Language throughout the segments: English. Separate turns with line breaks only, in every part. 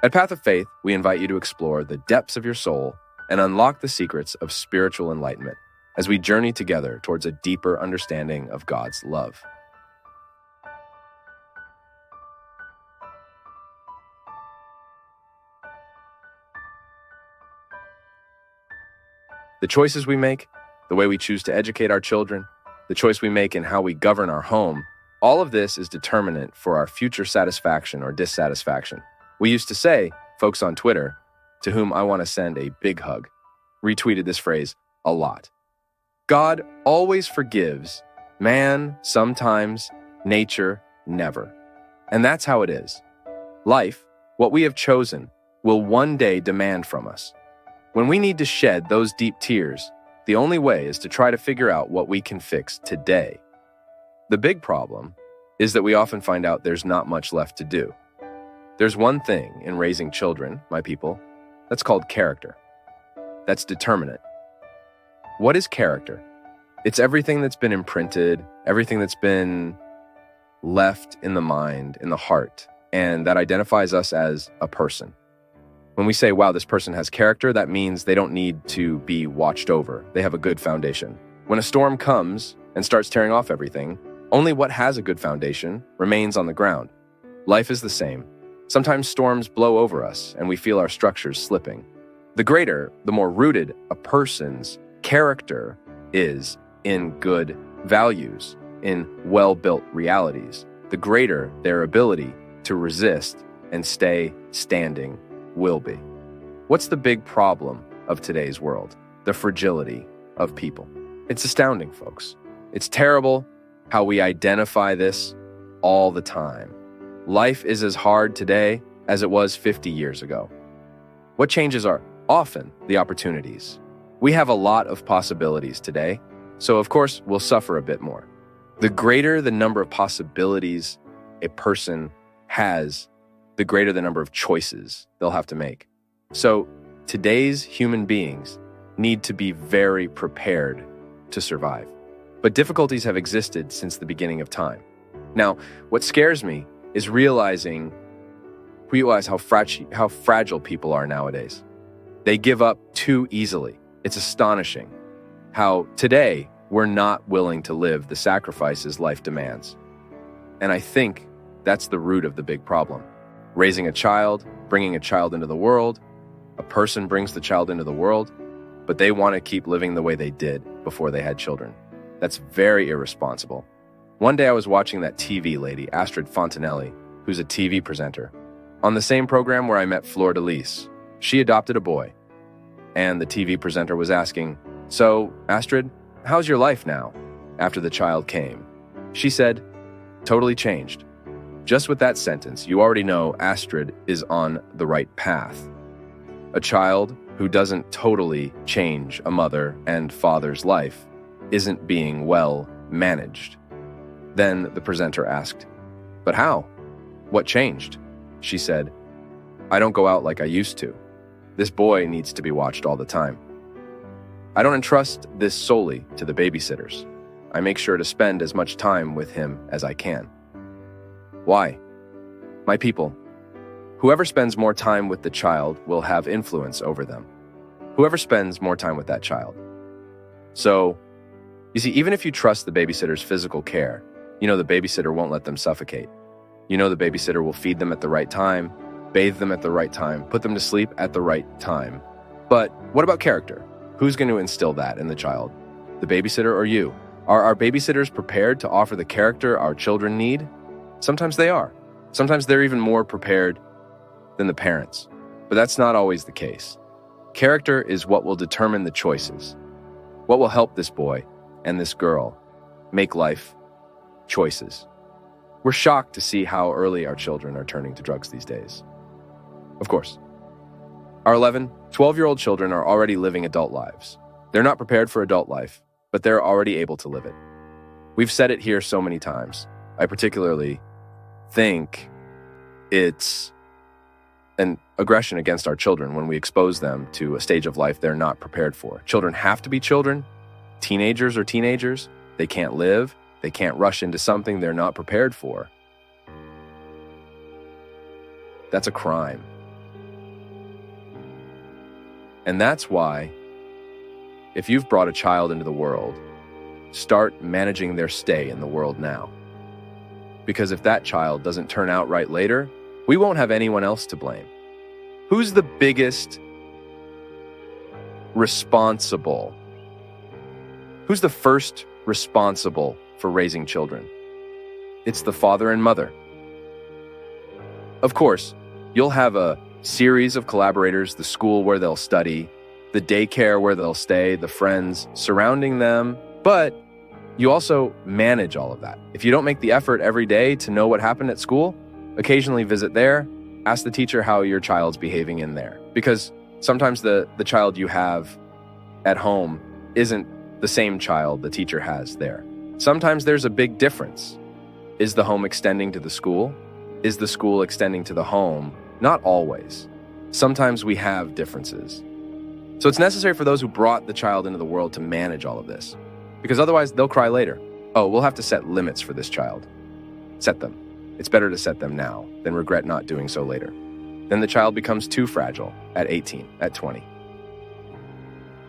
At Path of Faith, we invite you to explore the depths of your soul and unlock the secrets of spiritual enlightenment as we journey together towards a deeper understanding of God's love. The choices we make, the way we choose to educate our children, the choice we make in how we govern our home, all of this is determinant for our future satisfaction or dissatisfaction. We used to say, folks on Twitter, to whom I want to send a big hug, retweeted this phrase a lot. God always forgives, man sometimes, nature never. And that's how it is. Life, what we have chosen, will one day demand from us. When we need to shed those deep tears, the only way is to try to figure out what we can fix today. The big problem is that we often find out there's not much left to do. There's one thing in raising children, my people, that's called character. That's determinate. What is character? It's everything that's been imprinted, everything that's been left in the mind, in the heart, and that identifies us as a person. When we say, wow, this person has character, that means they don't need to be watched over. They have a good foundation. When a storm comes and starts tearing off everything, only what has a good foundation remains on the ground. Life is the same. Sometimes storms blow over us and we feel our structures slipping. The greater, the more rooted a person's character is in good values, in well-built realities, the greater their ability to resist and stay standing will be. What's the big problem of today's world? The fragility of people. It's astounding, folks. It's terrible how we identify this all the time. Life is as hard today as it was 50 years ago. What changes are often the opportunities. We have a lot of possibilities today, so of course we'll suffer a bit more. The greater the number of possibilities a person has, the greater the number of choices they'll have to make. So today's human beings need to be very prepared to survive. But difficulties have existed since the beginning of time. Now, what scares me is realize how fragile people are nowadays. They give up too easily. It's astonishing how today we're not willing to live the sacrifices life demands. And I think that's the root of the big problem. Raising a child, bringing a child into the world, a person brings the child into the world, but they want to keep living the way they did before they had children. That's very irresponsible. One day I was watching that TV lady, Astrid Fontanelli, who's a TV presenter, on the same program where I met Fleur de Lis. She adopted a boy, and the TV presenter was asking, "So, Astrid, how's your life now?" After the child came. She said, "Totally changed." Just with that sentence, you already know Astrid is on the right path. A child who doesn't totally change a mother and father's life isn't being well managed. Then the presenter asked, "But how? What changed?" She said, "I don't go out like I used to. This boy needs to be watched all the time. I don't entrust this solely to the babysitters. I make sure to spend as much time with him as I can." Why? My people, whoever spends more time with the child will have influence over them. Whoever spends more time with that child. So, you see, even if you trust the babysitter's physical care, you know the babysitter won't let them suffocate. You know the babysitter will feed them at the right time, bathe them at the right time, put them to sleep at the right time. But what about character? Who's going to instill that in the child? The babysitter or you? Are our babysitters prepared to offer the character our children need? Sometimes they are. Sometimes they're even more prepared than the parents. But that's not always the case. Character is what will determine the choices. What will help this boy and this girl make life choices. We're shocked to see how early our children are turning to drugs these days. Of course. Our 11, 12-year-old children are already living adult lives. They're not prepared for adult life, but they're already able to live it. We've said it here so many times. I particularly think it's an aggression against our children when we expose them to a stage of life they're not prepared for. Children have to be children. Teenagers are teenagers. They can't live. They can't rush into something they're not prepared for. That's a crime. And that's why, if you've brought a child into the world, start managing their stay in the world now. Because if that child doesn't turn out right later, we won't have anyone else to blame. Who's the biggest responsible? Who's the first responsible for raising children? It's the father and mother. Of course, you'll have a series of collaborators, the school where they'll study, the daycare where they'll stay, the friends surrounding them, but you also manage all of that. If you don't make the effort every day to know what happened at school, occasionally visit there, ask the teacher how your child's behaving in there. Because sometimes the child you have at home isn't the same child the teacher has there. Sometimes there's a big difference. Is the home extending to the school? Is the school extending to the home? Not always. Sometimes we have differences. So it's necessary for those who brought the child into the world to manage all of this, because otherwise they'll cry later. Oh, we'll have to set limits for this child. Set them. It's better to set them now than regret not doing so later. Then the child becomes too fragile at 18, at 20.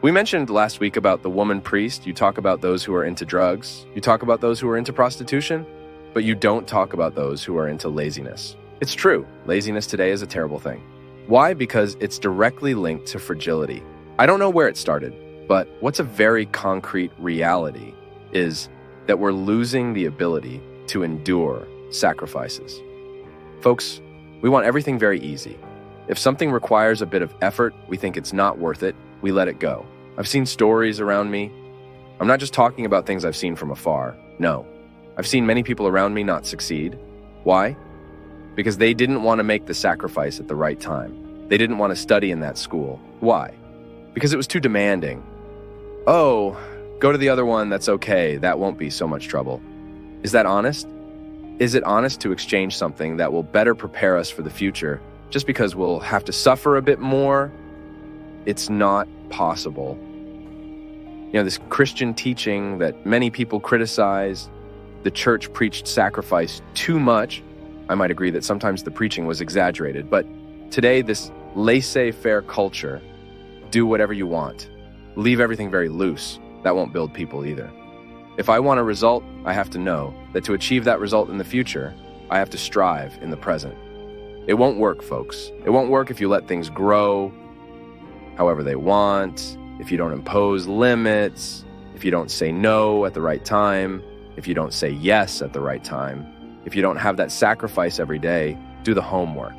We mentioned last week about the woman priest. You talk about those who are into drugs. You talk about those who are into prostitution, but you don't talk about those who are into laziness. It's true. Laziness today is a terrible thing. Why? Because it's directly linked to fragility. I don't know where it started, but what's a very concrete reality is that we're losing the ability to endure sacrifices. Folks, we want everything very easy. If something requires a bit of effort, we think it's not worth it, we let it go. I've seen stories around me. I'm not just talking about things I've seen from afar. No, I've seen many people around me not succeed. Why? Because they didn't want to make the sacrifice at the right time. They didn't want to study in that school. Why? Because it was too demanding. Oh, go to the other one, that's okay. That won't be so much trouble. Is that honest? Is it honest to exchange something that will better prepare us for the future just because we'll have to suffer a bit more? It's not possible. You know, this Christian teaching that many people criticize, the church preached sacrifice too much. I might agree that sometimes the preaching was exaggerated, but today this laissez-faire culture, do whatever you want, leave everything very loose, that won't build people either. If I want a result, I have to know that to achieve that result in the future, I have to strive in the present. It won't work, folks. It won't work if you let things grow however they want, if you don't impose limits, if you don't say no at the right time, if you don't say yes at the right time, if you don't have that sacrifice every day, do the homework.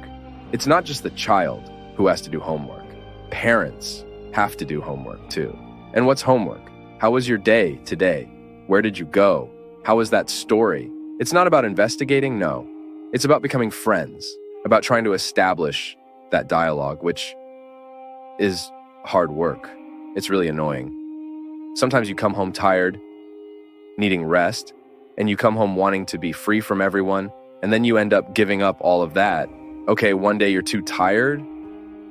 It's not just the child who has to do homework. Parents have to do homework too. And what's homework? How was your day today? Where did you go? How was that story? It's not about investigating, no. It's about becoming friends, about trying to establish that dialogue, which is hard work. It's really annoying. Sometimes you come home tired, needing rest, and you come home wanting to be free from everyone, and then you end up giving up all of that. Okay, one day you're too tired,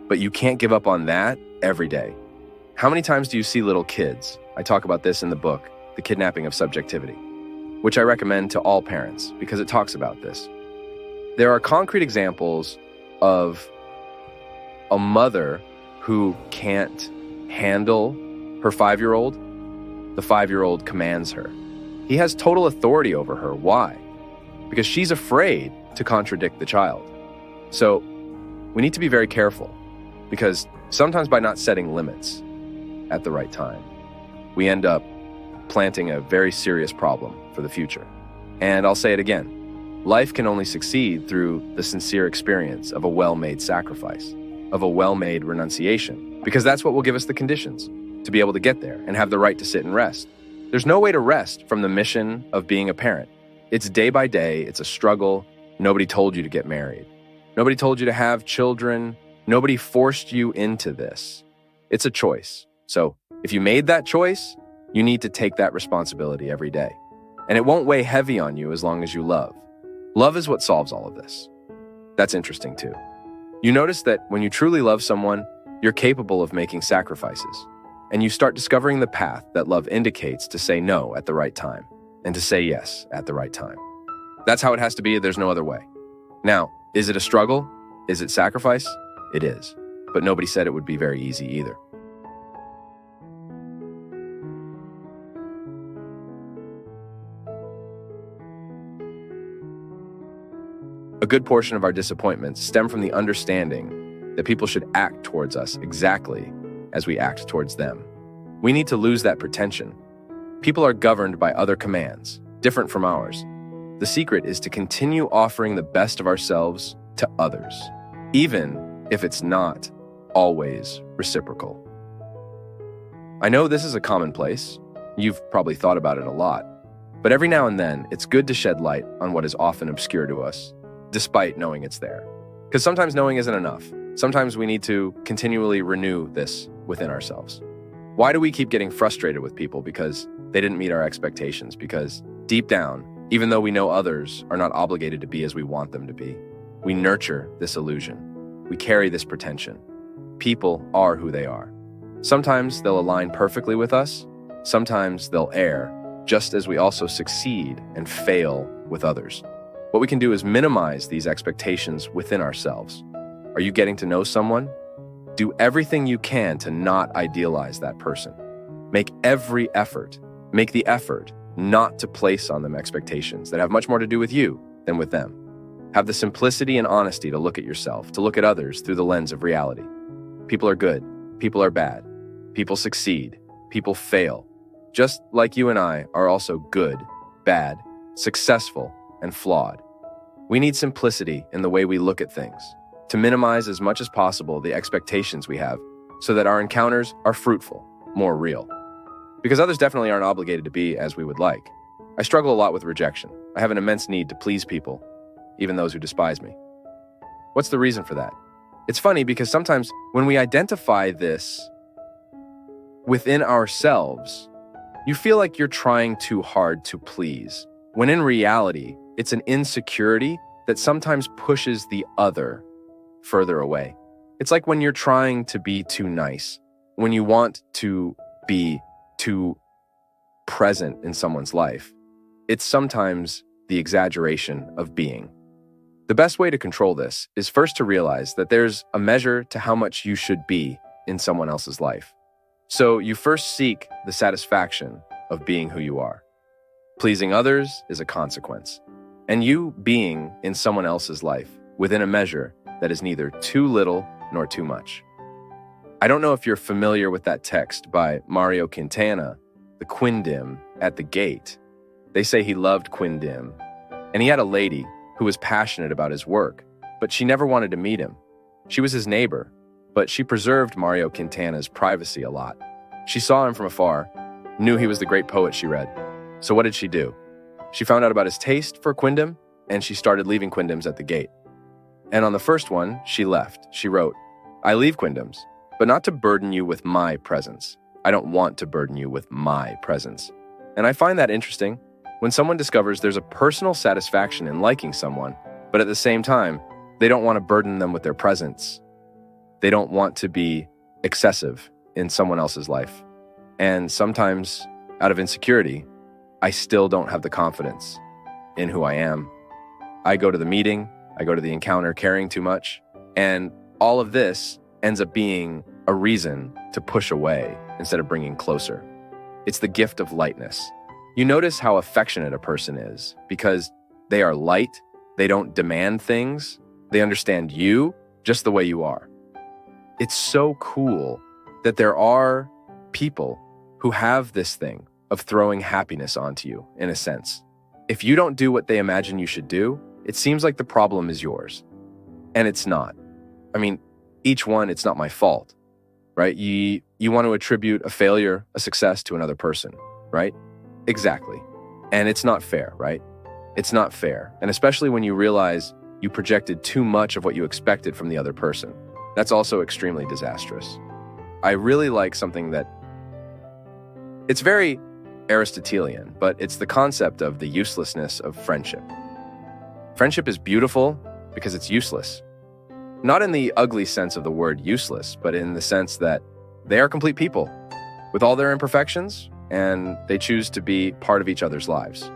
but you can't give up on that every day. How many times do you see little kids? I talk about this in the book, The Kidnapping of Subjectivity, which I recommend to all parents because it talks about this. There are concrete examples of a mother who can't handle her 5-year-old. The 5-year-old commands her. He has total authority over her. Why? Because she's afraid to contradict the child. So we need to be very careful because sometimes by not setting limits at the right time, we end up planting a very serious problem for the future. And I'll say it again, life can only succeed through the sincere experience of a well-made sacrifice, of a well-made renunciation, because that's what will give us the conditions to be able to get there and have the right to sit and rest. There's no way to rest from the mission of being a parent. It's day by day, it's a struggle. Nobody told you to get married. Nobody told you to have children. Nobody forced you into this. It's a choice. So if you made that choice, you need to take that responsibility every day. And it won't weigh heavy on you as long as you love. Love is what solves all of this. That's interesting too. You notice that when you truly love someone, you're capable of making sacrifices. And you start discovering the path that love indicates to say no at the right time and to say yes at the right time. That's how it has to be. There's no other way. Now, is it a struggle? Is it sacrifice? It is. But nobody said it would be very easy either. A good portion of our disappointments stem from the understanding that people should act towards us exactly as we act towards them. We need to lose that pretension. People are governed by other commands, different from ours. The secret is to continue offering the best of ourselves to others, even if it's not always reciprocal. I know this is a commonplace. You've probably thought about it a lot. But every now and then, it's good to shed light on what is often obscure to us, despite knowing it's there. Because sometimes knowing isn't enough. Sometimes we need to continually renew this within ourselves. Why do we keep getting frustrated with people? Because they didn't meet our expectations. Because deep down, even though we know others are not obligated to be as we want them to be, we nurture this illusion. We carry this pretension. People are who they are. Sometimes they'll align perfectly with us. Sometimes they'll err, just as we also succeed and fail with others. What we can do is minimize these expectations within ourselves. Are you getting to know someone? Do everything you can to not idealize that person. Make every effort. Make the effort not to place on them expectations that have much more to do with you than with them. Have the simplicity and honesty to look at yourself, to look at others through the lens of reality. People are good. People are bad. People succeed. People fail. Just like you and I are also good, bad, successful, and flawed. We need simplicity in the way we look at things, to minimize as much as possible the expectations we have so that our encounters are fruitful, more real. Because others definitely aren't obligated to be as we would like. I struggle a lot with rejection. I have an immense need to please people, even those who despise me. What's the reason for that? It's funny because sometimes when we identify this within ourselves, you feel like you're trying too hard to please, when in reality, it's an insecurity that sometimes pushes the other further away. It's like when you're trying to be too nice, when you want to be too present in someone's life. It's sometimes the exaggeration of being. The best way to control this is first to realize that there's a measure to how much you should be in someone else's life. So you first seek the satisfaction of being who you are. Pleasing others is a consequence. And you being in someone else's life within a measure that is neither too little nor too much. I don't know if you're familiar with that text by Mario Quintana, the Quindim at the Gate. They say he loved Quindim, and he had a lady who was passionate about his work, but she never wanted to meet him. She was his neighbor, but she preserved Mario Quintana's privacy a lot. She saw him from afar, knew he was the great poet she read. So what did she do? She found out about his taste for Quindim, and she started leaving Quindims at the gate. And on the first one, she left. She wrote, "I leave Quindims, but not to burden you with my presence. I don't want to burden you with my presence." And I find that interesting. When someone discovers there's a personal satisfaction in liking someone, but at the same time, they don't want to burden them with their presence. They don't want to be excessive in someone else's life. And sometimes, out of insecurity, I still don't have the confidence in who I am. I go to the meeting, I go to the encounter carrying too much, and all of this ends up being a reason to push away instead of bringing closer. It's the gift of lightness. You notice how affectionate a person is because they are light, they don't demand things, they understand you just the way you are. It's so cool that there are people who have this thing of throwing happiness onto you, in a sense. If you don't do what they imagine you should do, it seems like the problem is yours. And it's not. I mean, each one, it's not my fault, right? You want to attribute a failure, a success to another person, right? Exactly. And it's not fair, right? It's not fair. And especially when you realize you projected too much of what you expected from the other person. That's also extremely disastrous. I really like something that it's very Aristotelian, but it's the concept of the uselessness of friendship. Friendship is beautiful because it's useless. Not in the ugly sense of the word useless, but in the sense that they are complete people with all their imperfections, and they choose to be part of each other's lives.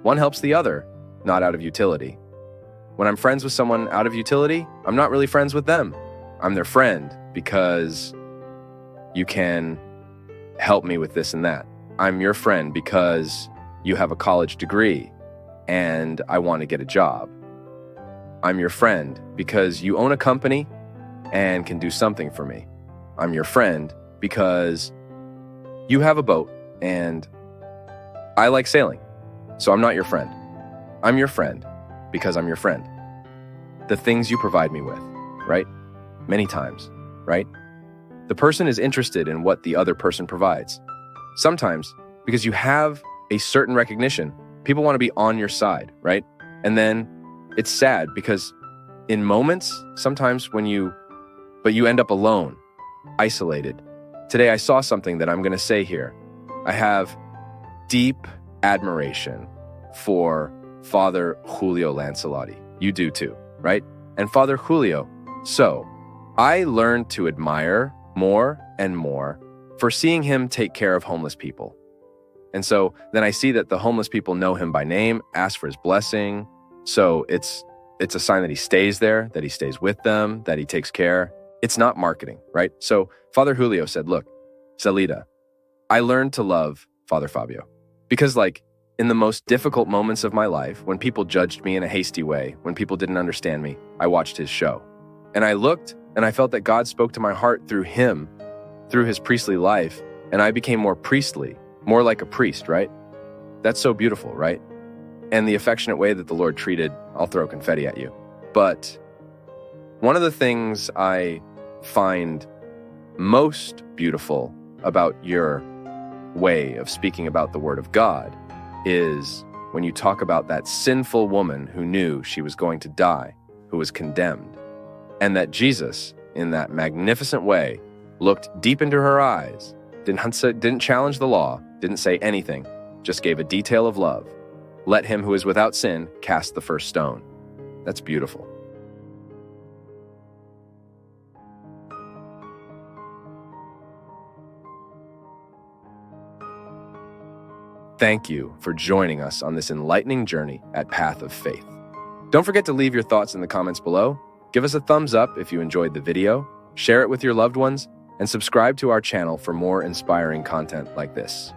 One helps the other, not out of utility. When I'm friends with someone out of utility, I'm not really friends with them. I'm their friend because you can help me with this and that. I'm your friend because you have a college degree and I want to get a job. I'm your friend because you own a company and can do something for me. I'm your friend because you have a boat and I like sailing, so I'm not your friend. I'm your friend because I'm your friend. The things you provide me with, right? Many times, right? The person is interested in what the other person provides. Sometimes, because you have a certain recognition, people want to be on your side, right? And then it's sad because in moments, sometimes but you end up alone, isolated. Today, I saw something that I'm going to say here. I have deep admiration for Father Julio Lancelotti. You do too, right? And Father Julio. So I learned to admire more and more for seeing him take care of homeless people. And so then I see that the homeless people know him by name, ask for his blessing. So it's a sign that he stays there, that he stays with them, that he takes care. It's not marketing, right? So Father Julio said, look, Zelida, I learned to love Father Fabio because in the most difficult moments of my life, when people judged me in a hasty way, when people didn't understand me, I watched his show. And I looked and I felt that God spoke to my heart through him, through his priestly life, and I became more priestly, more like a priest, right? That's so beautiful, right? And the affectionate way that the Lord treated, I'll throw confetti at you. But one of the things I find most beautiful about your way of speaking about the Word of God is when you talk about that sinful woman who knew she was going to die, who was condemned, and that Jesus, in that magnificent way, looked deep into her eyes, didn't challenge the law, didn't say anything, just gave a detail of love. Let him who is without sin cast the first stone. That's beautiful. Thank you for joining us on this enlightening journey at Path of Faith. Don't forget to leave your thoughts in the comments below. Give us a thumbs up if you enjoyed the video, share it with your loved ones, and subscribe to our channel for more inspiring content like this.